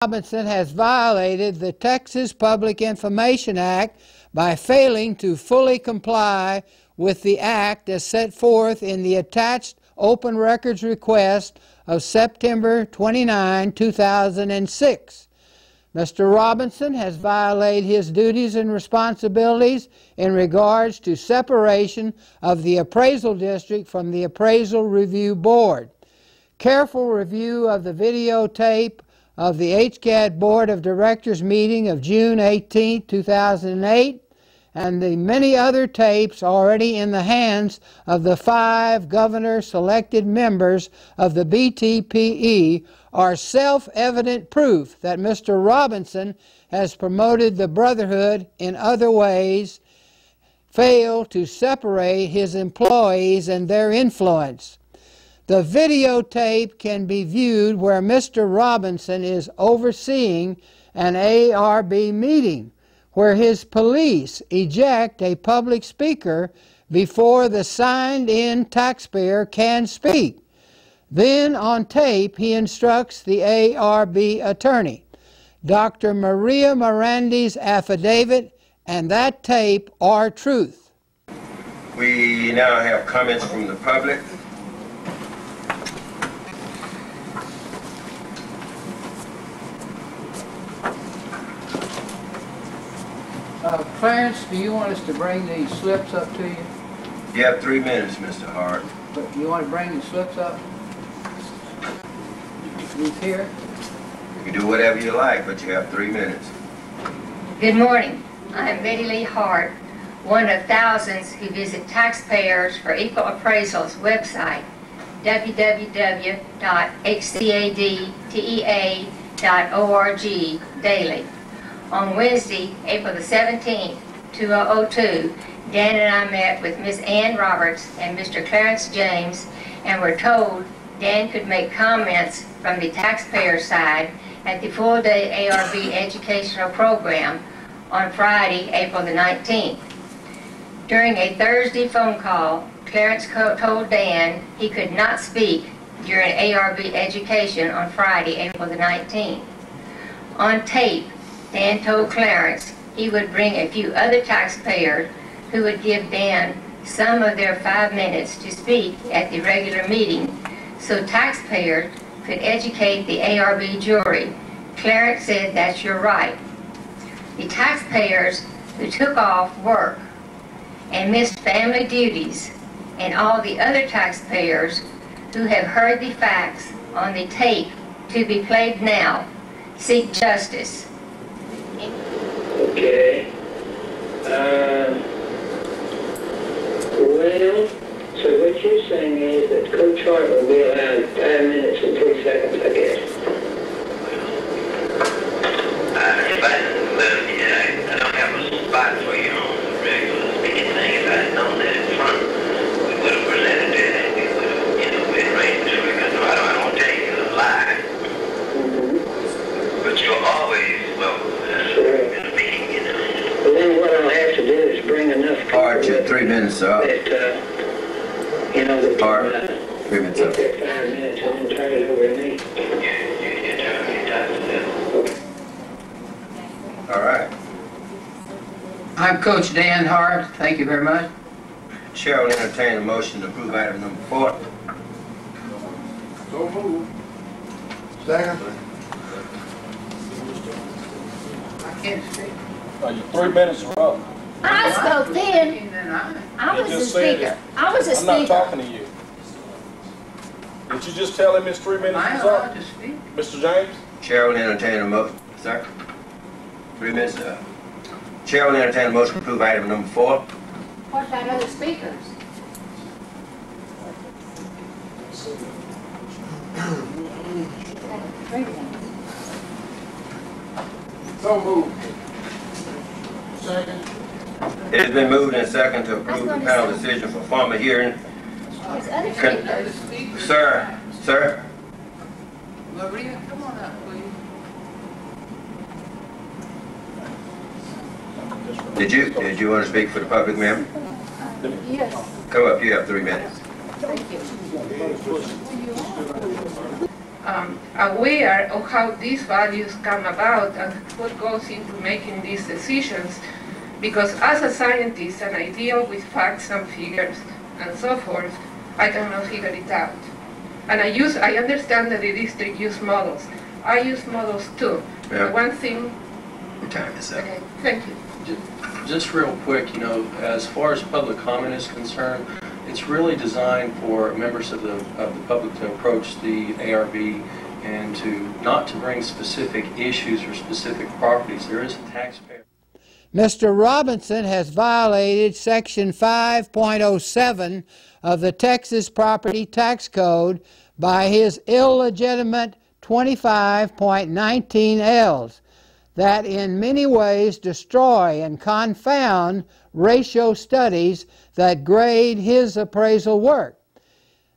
Robinson has violated the Texas Public Information Act by failing to fully comply with the act as set forth in the attached open records request of September 29, 2006. Mr. Robinson has violated his duties and responsibilities in regards to separation of the appraisal district from the Appraisal Review Board. Careful review of the videotape of the HCAD Board of Directors meeting of June 18, 2008, and the many other tapes already in the hands of the 5 governor-selected members of the BTPE are self-evident proof that Mr. Robinson has promoted the brotherhood in other ways, failed to separate his employees and their influence. The videotape can be viewed where Mr. Robinson is overseeing an ARB meeting where his police eject a public speaker before the signed-in taxpayer can speak. Then on tape he instructs the ARB attorney. Dr. Maria Mirandi's affidavit and that tape are truth. We now have comments from the public. Clarence, do you want us to bring these slips up to you? You have 3 minutes, Mr. Hart. But you want to bring the slips up? These here? You can do whatever you like, but you have 3 minutes. Good morning. I am Betty Lee Hart, one of thousands who visit Taxpayers for Equal Appraisal's website, www.hcadtea.org daily. On Wednesday, April the 17th, 2002, Dan and I met with Ms. Ann Roberts and Mr. Clarence James and were told Dan could make comments from the taxpayer side at the full-day ARB educational program on Friday, April the 19th. During a Thursday phone call, Clarence told Dan he could not speak during ARB education on Friday, April the 19th. On tape, Dan told Clarence he would bring a few other taxpayers who would give Dan some of their 5 minutes to speak at the regular meeting so taxpayers could educate the ARB jury. Clarence said, "That's your right." The taxpayers who took off work and missed family duties and all the other taxpayers who have heard the facts on the tape to be played now seek justice. Okay. Well, so what you're saying is that Coach Hart will be allowed 5 minutes and 3 seconds, I guess. If I don't have a spot for you on the regular speaking thing. If I had known that in front, we would have presented it and we would have, been arranged this week. I don't want to tell you a lie. But you're always welcome in a meeting, Well, then what I'll have to do is bring enough people Hart, your 3 minutes up. that, Hart, 3 minutes up. get their 5 minutes and then turn it over to me. you're telling me that's it. All right. I'm Coach Dan Hart. Thank you very much. Chair will entertain a motion to approve item number 4. So moved. Second. I can't speak. Your 3 minutes are up. I spoke then. I You was just a said speaker. it. I was a I'm not speaker. talking to you. Did you just tell him his 3 minutes Am I is allowed up? to speak? Mr. James? Chair will entertain a motion. Sir? 3 minutes up. Chair will entertain a motion to approve item number 4. What about other speakers? So moved. Second. It has been moved and second to approve the panel decision for formal hearing. There's other Con- speakers. Sir? Maria, come on up, please. Did you want to speak for the public, ma'am? Yes. Come up, you have 3 minutes. Thank you. aware of how these values come about and what goes into making these decisions, because as a scientist and I deal with facts and figures and so forth, I cannot figure it out. And I understand that the district use models. I use models too. Yeah. The one thing. Your time is up. Okay, thank you. Just real quick, you know, as far as public comment is concerned, it's really designed for members of the public to approach the ARB and not to bring specific issues or specific properties. There is a taxpayer. Mr. Robinson has violated Section 5.07 of the Texas Property Tax Code by his illegitimate 25.19 Ls that in many ways destroy and confound ratio studies that grade his appraisal work.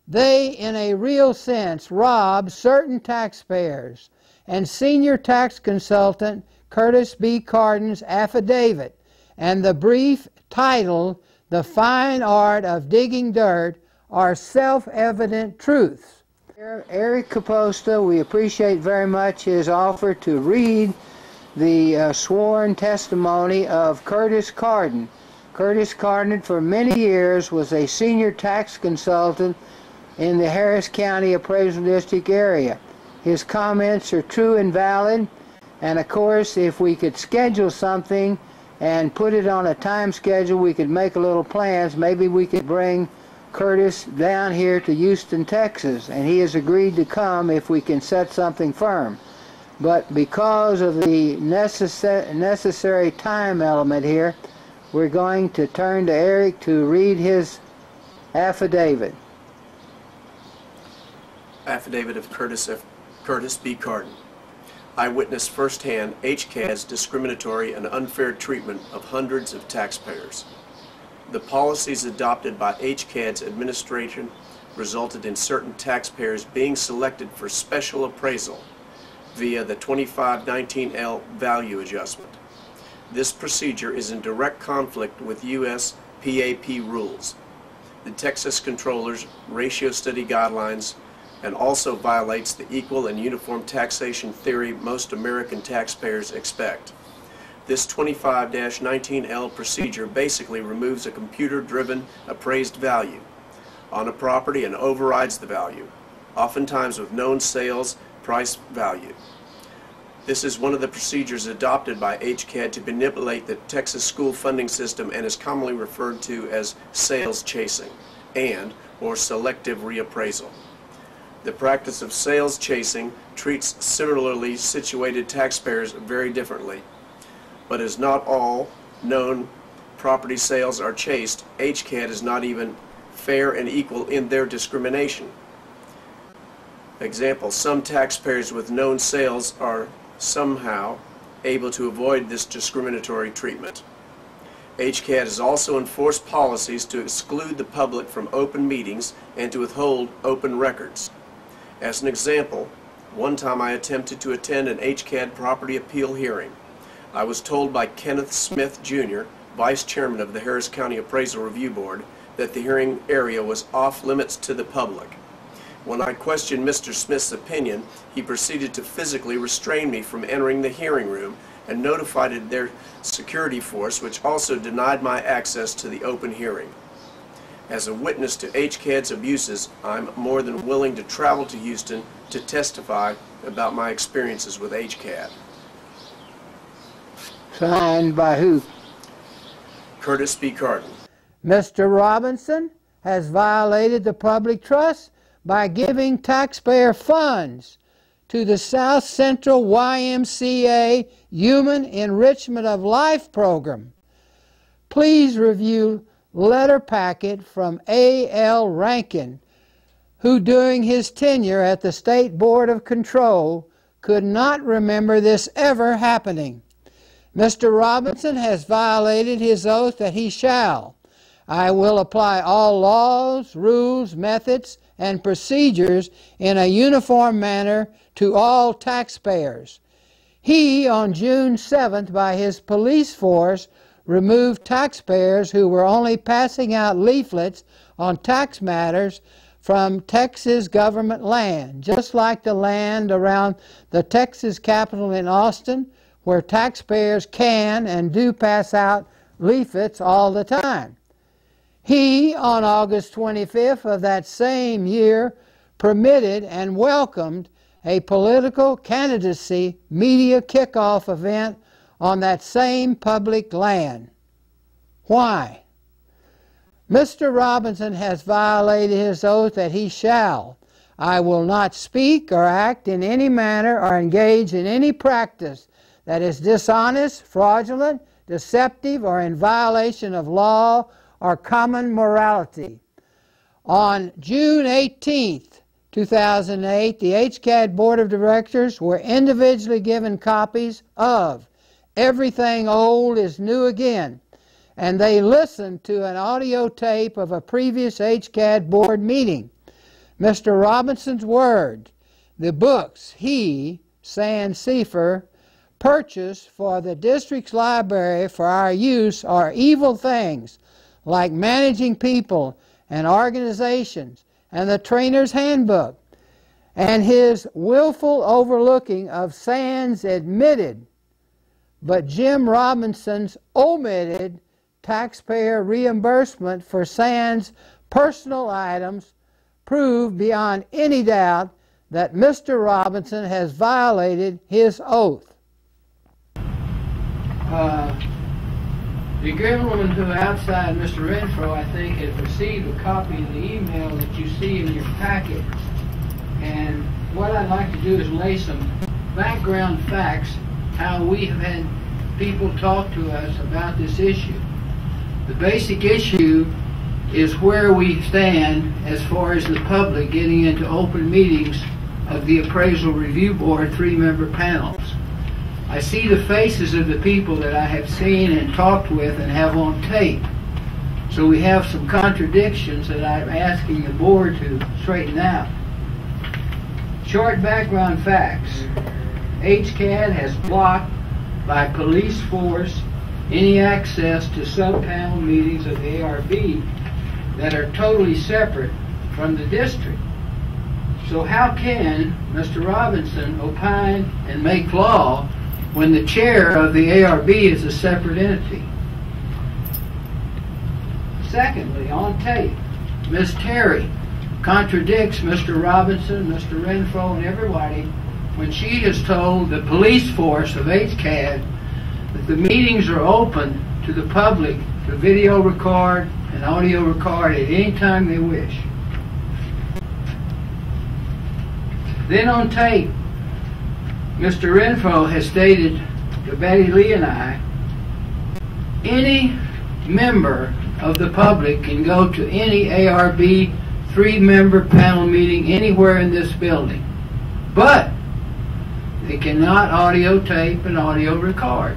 They, in a real sense, rob certain taxpayers, and senior tax consultant Curtis B. Cardin's affidavit and the brief titled "The Fine Art of Digging Dirt" are self-evident truths. Eric Caposta, we appreciate very much his offer to read the sworn testimony of Curtis Cardin. Curtis Cardin for many years was a senior tax consultant in the Harris County Appraisal District area. His comments are true and valid, and of course if we could schedule something and put it on a time schedule, we could make a little plans. Maybe we could bring Curtis down here to Houston, Texas, and he has agreed to come if we can set something firm. But because of the necessary time element here, we're going to turn to Eric to read his affidavit. Affidavit of Curtis B. Cardin. I witnessed firsthand HCAD's discriminatory and unfair treatment of hundreds of taxpayers. The policies adopted by HCAD's administration resulted in certain taxpayers being selected for special appraisal via the 2519L value adjustment. This procedure is in direct conflict with U.S. PAP rules, the Texas Comptroller's ratio study guidelines, and also violates the equal and uniform taxation theory most American taxpayers expect. This 25-19L procedure basically removes a computer-driven appraised value on a property and overrides the value, oftentimes with known sales price value. This is one of the procedures adopted by HCAD to manipulate the Texas school funding system and is commonly referred to as sales chasing or selective reappraisal. The practice of sales chasing treats similarly situated taxpayers very differently, but as not all known property sales are chased, HCAD is not even fair and equal in their discrimination. Example, some taxpayers with known sales are somehow able to avoid this discriminatory treatment. HCAD has also enforced policies to exclude the public from open meetings and to withhold open records. As an example, one time I attempted to attend an HCAD property appeal hearing. I was told by Kenneth Smith, Jr., Vice Chairman of the Harris County Appraisal Review Board, that the hearing area was off limits to the public. When I questioned Mr. Smith's opinion, he proceeded to physically restrain me from entering the hearing room and notified their security force, which also denied my access to the open hearing. As a witness to HCAD's abuses, I'm more than willing to travel to Houston to testify about my experiences with HCAD. Signed by who? Curtis B. Cardin. Mr. Robinson has violated the public trust by giving taxpayer funds to the South Central YMCA Human Enrichment of Life program. Please review letter packet from A.L. Rankin, who during his tenure at the State Board of Control could not remember this ever happening. Mr. Robinson has violated his oath that he shall. I will apply all laws, rules, methods, and procedures in a uniform manner to all taxpayers. He, on June 7th, by his police force, removed taxpayers who were only passing out leaflets on tax matters from Texas government land, just like the land around the Texas Capitol in Austin, where taxpayers can and do pass out leaflets all the time. He, on August 25th of that same year, permitted and welcomed a political candidacy media kickoff event on that same public land. Why? Mr. Robinson has violated his oath that he shall, I will not speak or act in any manner or engage in any practice that is dishonest, fraudulent, deceptive, or in violation of law or common morality. On June 18th, 2008, the HCAD Board of Directors were individually given copies of Everything Old is New Again, and they listened to an audio tape of a previous HCAD board meeting. Mr. Robinson's words, the books he, San Seifer, purchased for the district's library for our use are evil things like managing people and organizations and the trainer's handbook, and his willful overlooking of San's admitted but Jim Robinson's omitted taxpayer reimbursement for San's personal items prove beyond any doubt that Mr. Robinson has violated his oath. The gentleman who outside Mr. Renfro, I think, has received a copy of the email that you see in your packet. And what I'd like to do is lay some background facts, how we have had people talk to us about this issue. The basic issue is where we stand as far as the public getting into open meetings of the Appraisal Review Board 3-member panels. I see the faces of the people that I have seen and talked with and have on tape. So we have some contradictions that I'm asking the board to straighten out. Short background facts. HCAD has blocked by police force any access to sub-panel meetings of the ARB that are totally separate from the district. So how can Mr. Robinson opine and make law when the chair of the ARB is a separate entity? Secondly, on tape, Ms. Terry contradicts Mr. Robinson, Mr. Renfro, and everybody when she has told the police force of HCAD that the meetings are open to the public to video record and audio record at any time they wish. Then on tape, Mr. Renfro has stated to Betty Lee and I, any member of the public can go to any ARB 3-member panel meeting anywhere in this building, but they cannot audio tape and audio record.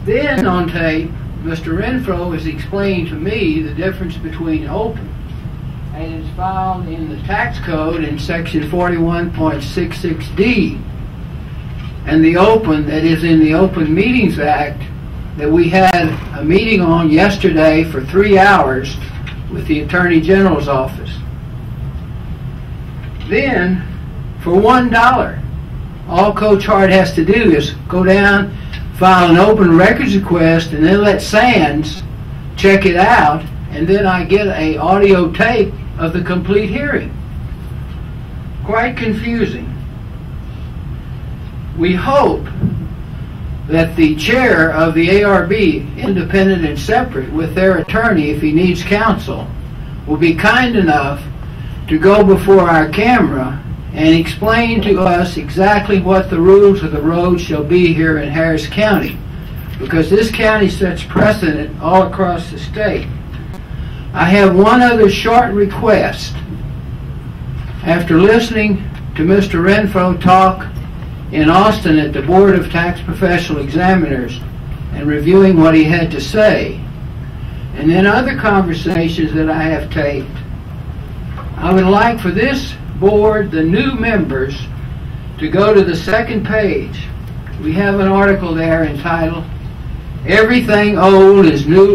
Then on tape, Mr. Renfro has explained to me the difference between open, and it's found in the tax code in section 41.66D, and the open that is in the Open Meetings Act that we had a meeting on yesterday for 3 hours with the Attorney General's office. Then, for $1, all Coach Hart has to do is go down, file an open records request, and then let Sands check it out, and then I get an audio tape of the complete hearing. Quite confusing. We hope that the chair of the ARB, independent and separate with their attorney if he needs counsel, will be kind enough to go before our camera and explain to us exactly what the rules of the road shall be here in Harris County, because this county sets precedent all across the state. I have one other short request. After listening to Mr. Renfro talk in Austin at the Board of Tax Professional Examiners and reviewing what he had to say, and then other conversations that I have taped, I would like for this board, the new members, to go to the second page. We have an article there entitled, Everything Old is New